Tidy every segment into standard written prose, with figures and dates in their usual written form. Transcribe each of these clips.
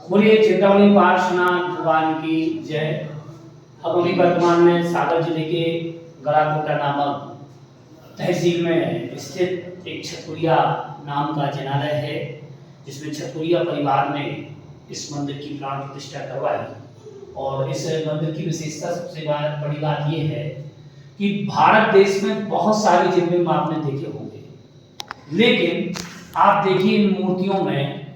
बोलिए चिंतामणि पार्श्वनाथ भगवान की जय। हम अभी वर्तमान में सागर जिले के गलाकोटा नामक तहसील में स्थित एक छतपुरिया नाम का जिनालय है, जिसमें छतपुरिया परिवार ने इस मंदिर की प्राण प्रतिष्ठा करवाई। और इस मंदिर की विशेषता सबसे बड़ी बात यह है कि भारत देश में बहुत सारे जिनबिंब आपने देखे होंगे, लेकिन आप देखिए इन मूर्तियों में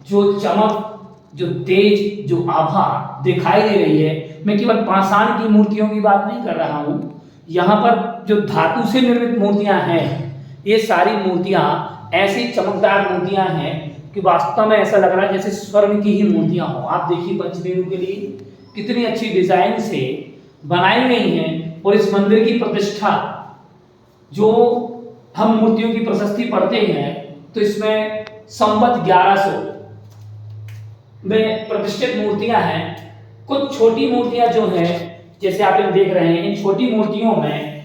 जो चमक, जो तेज, जो आभा दिखाई दे रही है। मैं केवल पाषाण की मूर्तियों की बात नहीं कर रहा हूँ। यहाँ पर जो धातु से निर्मित मूर्तियाँ हैं, ये सारी मूर्तियाँ ऐसी चमकदार मूर्तियाँ हैं कि वास्तव में ऐसा लग रहा है जैसे स्वर्ण की ही मूर्तियाँ हों। आप देखिए पंचमेरु के लिए कितनी अच्छी डिजाइन से बनाई गई हैं। और इस मंदिर की प्रतिष्ठा, जो हम मूर्तियों की प्रशस्ति पढ़ते हैं, तो इसमें संवत 1100 में प्रतिष्ठित मूर्तियां हैं। कुछ छोटी मूर्तियां जो हैं, जैसे आप देख रहे हैं, इन छोटी मूर्तियों में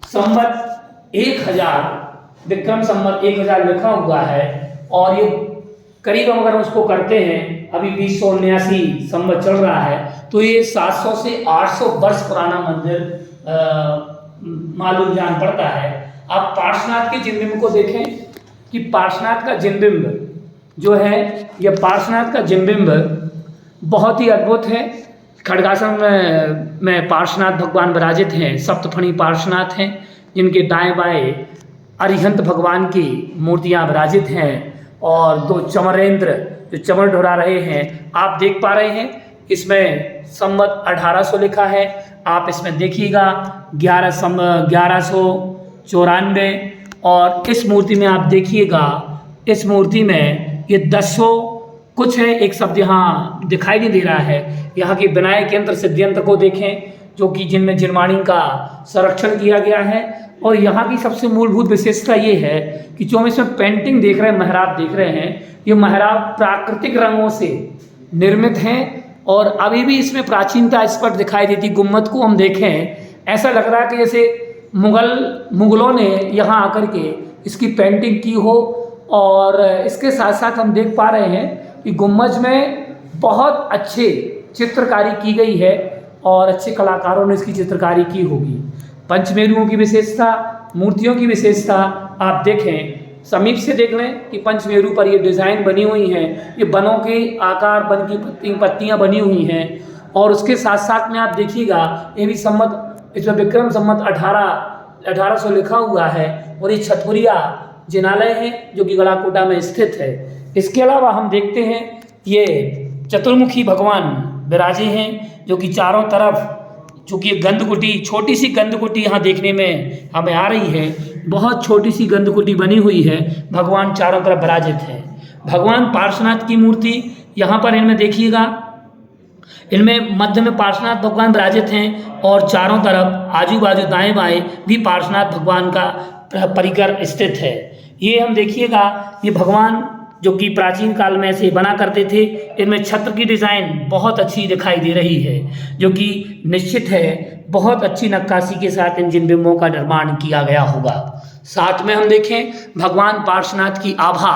संवत 1000 विक्रम संवत 1000 लिखा हुआ है। और ये करीब अगर उसको करते हैं, अभी 2079 संवत चल रहा है, तो ये 700 से 800 वर्ष पुराना मंदिर मालूम जान पड़ता है। आप पार्श्वनाथ के जिनबिंब को देखें कि पार्श्वनाथ का जिनबिंब जो है, यह पार्श्वनाथ का जिनबिंब बहुत ही अद्भुत है। खड्गासन में पार्श्वनाथ भगवान विराजित हैं, सप्तफणी पार्श्वनाथ हैं, जिनके दाएं बाएं अरिहंत भगवान की मूर्तियां विराजित हैं। और दो चमरेंद्र जो चमर ढुरा रहे हैं, आप देख पा रहे हैं। इसमें संवत 1800 लिखा है। आप इसमें देखिएगा 1194। और इस मूर्ति में आप देखिएगा, इस मूर्ति में ये 1000 कुछ है। एक शब्द यहाँ दिखाई नहीं दे रहा है। यहाँ के विनायक यंत्र सिद्ध को देखें, जो कि जिनमें जिनवाणी का संरक्षण किया गया है। और यहाँ की सबसे मूलभूत विशेषता ये है कि जो हम इसमें पेंटिंग देख रहे हैं, मेहराब देख रहे हैं, ये मेहराब प्राकृतिक रंगों से निर्मित हैं। और अभी भी इसमें प्राचीनता स्पष्ट दिखाई देती। गुम्मद को हम देखें, ऐसा लग रहा है कि जैसे मुगलों ने यहाँ आकर के इसकी पेंटिंग की हो। और इसके साथ साथ हम देख पा रहे हैं कि गुम्बज में बहुत अच्छे चित्रकारी की गई है और अच्छे कलाकारों ने इसकी चित्रकारी की होगी। पंचमेरुओं की विशेषता, मूर्तियों की विशेषता आप देखें, समीप से देख लें कि पंचमेरु पर ये डिज़ाइन बनी हुई हैं, ये बनों के आकार, बन की पत्तियाँ बनी हुई हैं। और उसके साथ साथ में आप देखिएगा, ये भी संवत, इसमें विक्रम संवत 1800 लिखा हुआ है। और ये छतपुरिया जिनालय है, जो कि गलाकोटा में स्थित है। इसके अलावा हम देखते हैं ये चतुर्मुखी भगवान विराजे हैं, जो कि चारों तरफ, चूँकि गंधकुटी, छोटी सी गंधकुटी यहाँ देखने में हमें आ रही है। बहुत छोटी सी गंधकुटी बनी हुई है, भगवान चारों तरफ विराजित है। भगवान पार्श्वनाथ की मूर्ति यहाँ पर इनमें देखिएगा, इनमें मध्य में पार्श्वनाथ भगवान विराजित हैं। और चारों तरफ आजू बाजू दाएं बाएं भी पार्श्वनाथ भगवान का परिकर स्थित है। ये हम देखिएगा, ये भगवान जो कि प्राचीन काल में ऐसे बना करते थे। इनमें छत्र की डिज़ाइन बहुत अच्छी दिखाई दे रही है, जो कि निश्चित है बहुत अच्छी नक्काशी के साथ इन जिनबिंबों का निर्माण किया गया होगा। साथ में हम देखें, भगवान पार्श्वनाथ की आभा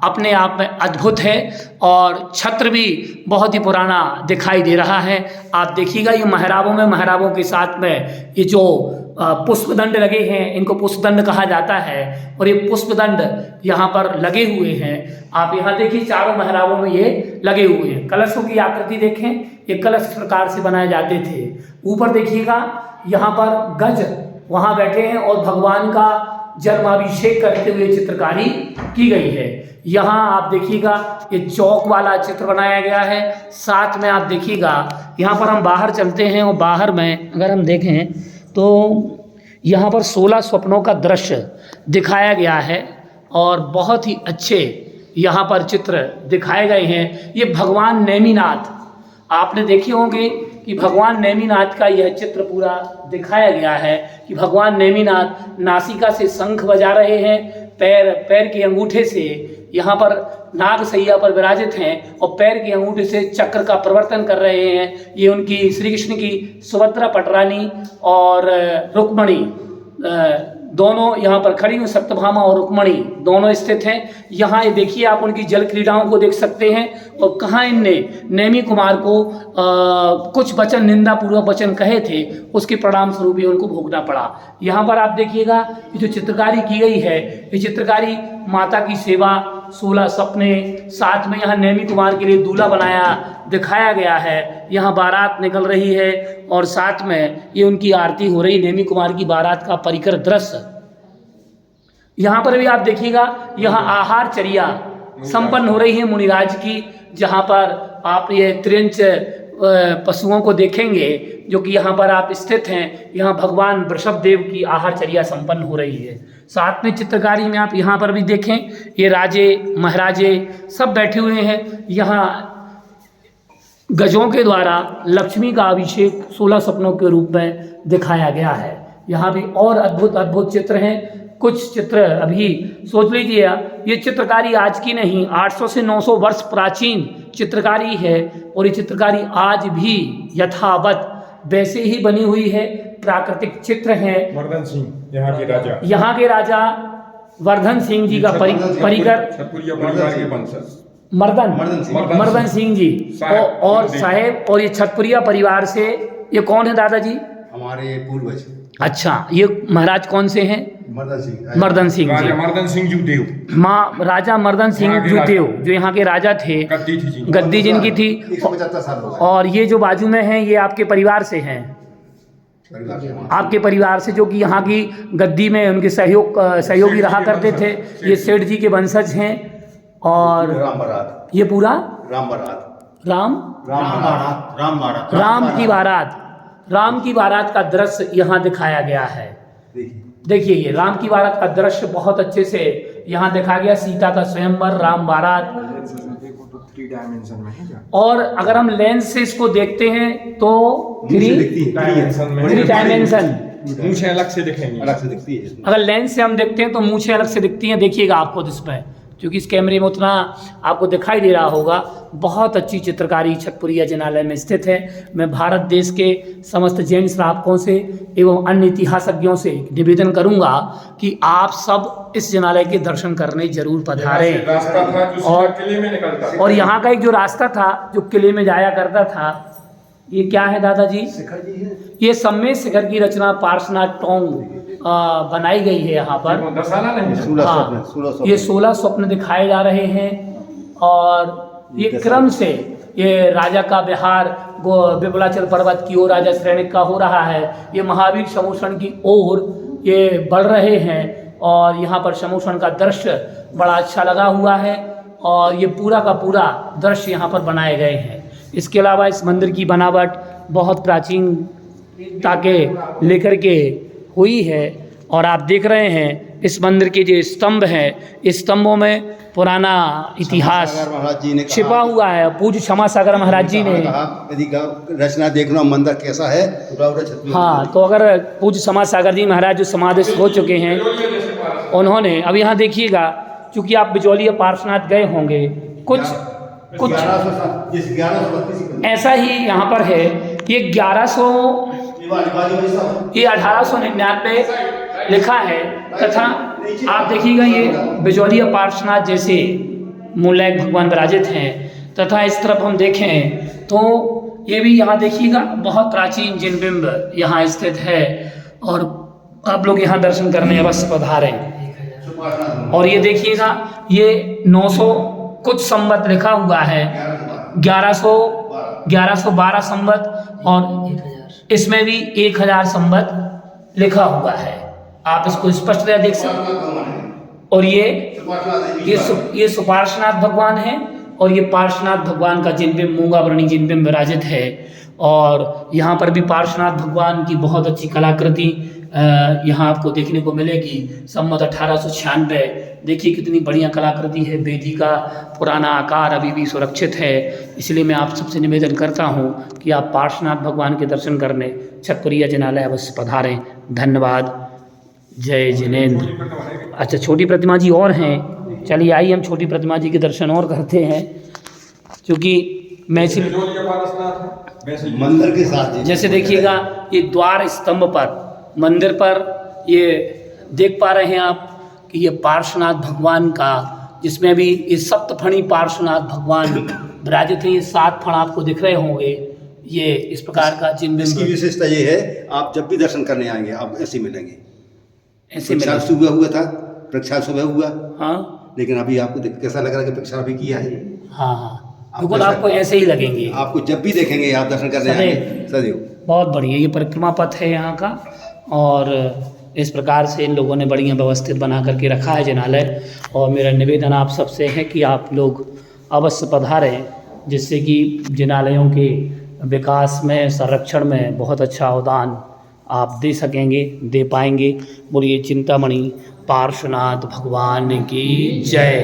अपने आप में अद्भुत है। और छत्र भी बहुत ही पुराना दिखाई दे रहा है। आप देखिएगा, ये मेहराबों के साथ में ये जो पुष्पदंड लगे हैं, इनको पुष्पदंड कहा जाता है। और ये पुष्पदंड यहाँ पर लगे हुए हैं। आप यहाँ देखिए, चारों मेहराबों में ये लगे हुए हैं। कलशों की आकृति देखें, ये कलश इस प्रकार से बनाए जाते थे। ऊपर देखिएगा, यहाँ पर गज वहाँ बैठे हैं और भगवान का जन्माभिषेक करते हुए चित्रकारी की गई है। यहाँ आप देखिएगा, ये चौक वाला चित्र बनाया गया है। साथ में आप देखिएगा, यहाँ पर हम बाहर चलते हैं, और बाहर में अगर हम देखें तो यहाँ पर 16 स्वप्नों का दृश्य दिखाया गया है। और बहुत ही अच्छे यहाँ पर चित्र दिखाए गए हैं। ये भगवान नेमिनाथ, आपने देखे होंगे कि भगवान नेमिनाथ का यह चित्र पूरा दिखाया गया है कि भगवान नेमिनाथ नासिका से शंख बजा रहे हैं, पैर के अंगूठे से यहाँ पर नागसैया पर विराजित हैं और पैर के अंगूठे से चक्र का प्रवर्तन कर रहे हैं। ये उनकी श्री कृष्ण की सुभद्रा पटरानी और रुक्मणी दोनों यहाँ पर खड़ी हुई, सत्यभामा और रुक्मणी दोनों स्थित हैं। यहाँ ये देखिए आप उनकी जल क्रीड़ाओं को देख सकते हैं। और कहाँ इनने नेमी कुमार को कुछ वचन, निंदा पूर्वक वचन कहे थे, उसके परिणाम स्वरूप ही उनको भोगना पड़ा। यहाँ पर आप देखिएगा ये जो चित्रकारी की गई है, ये चित्रकारी माता की सेवा, 16 सपने, साथ में यहाँ नेमी कुमार के लिए दूल्हा बनाया दिखाया गया है। यहाँ बारात निकल रही है और साथ में ये उनकी आरती हो रही, नेमी कुमार की बारात का परिकर दृश्य। यहाँ पर भी आप देखिएगा, यहाँ आहार चर्या संपन्न हो रही है मुनिराज की, जहाँ पर आप ये त्रिंच पशुओं को देखेंगे जो कि यहाँ पर आप स्थित हैं। यहाँ भगवान वृषभ देव की आहार चर्या संपन्न हो रही है। साथ में चित्रकारी में आप यहाँ पर भी देखें, ये राजे महाराजे सब बैठे हुए हैं। यहाँ गजों के द्वारा लक्ष्मी का अभिषेक 16 सपनों के रूप में दिखाया गया है। यहाँ भी और अद्भुत अद्भुत चित्र हैं। कुछ चित्र अभी सोच लीजिए, ये चित्रकारी आज की नहीं, 800 से 900 वर्ष प्राचीन चित्रकारी है और ये चित्रकारी आज भी यथावत वैसे ही बनी हुई है। प्राकृतिक चित्र हैं। वर्धन सिंह यहाँ के राजा वर्धन सिंह जी का परिकर मर्दन सिंह जी और साहेब, और ये छतपुरिया परिवार से, ये कौन है दादाजी? हमारे पूर्वज। अच्छा, ये महाराज कौन से हैं? मर्दन सिंह जी, मर्दन सिंह जुदेव, राजा मर्दन सिंह जुदेव जो यहाँ के राजा थे, गद्दी जिनकी थी। 175 साल हो गए। और ये जो बाजू में हैं ये आपके परिवार से हैं, आपके परिवार से, जो कि यहाँ की गद्दी में उनके सहयोगी रहा करते थे। ये सेठ जी के वंशज हैं। और ये पूरा राम की बारात का दृश्य यहाँ दिखाया गया है। देखिए ये राम की बारात का दृश्य बहुत अच्छे से यहाँ देखा गया। सीता का स्वयंवर, राम बारात। 3 डायमेंशन में है। और अगर हम लेंस से इसको देखते हैं तो 3 डायमेंशन, मूंछें अलग से दिखेंगी, अलग से दिखती है। अगर लेंस से हम देखते हैं तो मूंछें अलग से दिखती हैं। देखिएगा आपको इसमें, क्योंकि इस कैमरे में उतना आपको दिखाई दे रहा होगा। बहुत अच्छी चित्रकारी छतपुरिया जिनालय में स्थित है। मैं भारत देश के समस्त जैन श्रावकों से एवं अन्य इतिहासज्ञों से निवेदन करूंगा कि आप सब इस जिनालय के दर्शन करने जरूर पधारें। और यहाँ का एक जो रास्ता था जो किले में जाया करता था, ये क्या है दादाजी? ये सम्मेद शिखर की रचना पार्श्वनाथ टोंग बनाई गई है यहाँ पर। हाँ, ये 16 स्वप्न दिखाए जा रहे हैं। और ये क्रम से ये राजा का विहार विपुलाचल पर्वत की ओर राजा श्रेणिक का हो रहा है। ये महावीर समूषण की ओर ये बढ़ रहे हैं और यहाँ पर समूषण का दृश्य बड़ा अच्छा लगा हुआ है। और ये पूरा का पूरा दृश्य यहाँ पर बनाए गए हैं। इसके अलावा इस मंदिर की बनावट बहुत प्राचीनता के लेकर के हुई है। और आप देख रहे हैं इस मंदिर के जो स्तंभ हैं, इस स्तंभों में पुराना इतिहास छिपा हुआ है। पूज्य क्षमा सागर महाराज जी ने यदि रचना देखना मंदिर कैसा है, हाँ, तो अगर पूज्य क्षमा सागर जी महाराज जो समाधिस्थ हो चुके हैं, उन्होंने, अब यहाँ देखिएगा, चूँकि आप बिजौलिया पार्श्वनाथ गए होंगे, कुछ ऐसा ही यहाँ पर है। ये 1899 लिखा है। तथा आप देखिएगा ये बिजौलिया पार्श्वनाथ जैसे मूलैक भगवान विराजित हैं। तथा इस तरफ हम देखें तो ये भी यहाँ देखिएगा बहुत प्राचीन जिन बिंब यहाँ स्थित है। और आप लोग यहाँ दर्शन करने अवश्य पधारें। और ये देखिएगा ये 900 कुछ संवत लिखा हुआ है, 1112 संवत, और इसमें भी 1000 संवत लिखा हुआ है। आप इसको स्पष्ट देख सकते हैं। और ये सुपार्श्वनाथ भगवान है। और ये पार्श्वनाथ भगवान का जिनबिंब, मूंगावरणी जिनबिंब विराजित है। और यहाँ पर भी पार्श्वनाथ भगवान की बहुत अच्छी कलाकृति यहाँ आपको देखने को मिलेगी। संवत 1896। देखिए कितनी बढ़िया कलाकृति है। वेदी का पुराना आकार अभी भी सुरक्षित है। इसलिए मैं आप सबसे निवेदन करता हूँ कि आप पार्श्वनाथ भगवान के दर्शन करने छतपुरिया जिनालय अवश्य पधारें। धन्यवाद। जय जिनेन्द्र। अच्छा, छोटी प्रतिमा जी और हैं। चलिए आइए हम छोटी प्रतिमा जी के दर्शन और करते हैं, क्योंकि मैं मंदिर के साथ जैसे देखिएगा ये द्वार स्तंभ पर, मंदिर पर ये देख पा रहे हैं आप कि ये पार्श्वनाथ भगवान का, जिसमें भी ये सप्तफणी पार्श्वनाथ भगवान विराजित हैं। ये 7 फण आपको दिख रहे होंगे, ये इस प्रकार का इसकी चिन्ह विशेषता ये है, आप जब भी दर्शन करने आएंगे आप ऐसे मिलेंगे। ऐसे प्रक्षाल मिले। सुबह हुआ था, प्रक्षाल सुबह हुआ, हाँ लेकिन अभी आपको कैसा लग रहा है कि प्रक्षाल अभी किया है? हाँ हाँ, बिल्कुल आपको ऐसे ही लगेंगे। आपको जब भी देखेंगे आप दर्शन करने सदैव। आएंगे सदैव। बहुत बढ़िया, ये परिक्रमा पथ है यहाँ का, और इस प्रकार से इन लोगों ने बढ़िया व्यवस्थित बना करके रखा है जिनालय। और मेरा निवेदन आप सबसे है कि आप लोग अवश्य पधारें, जिससे कि जिनालयों के विकास में, संरक्षण में बहुत अच्छा अवदान आप दे सकेंगे, दे पाएंगे। बोलिए चिंतामणि पार्श्वनाथ भगवान की जय।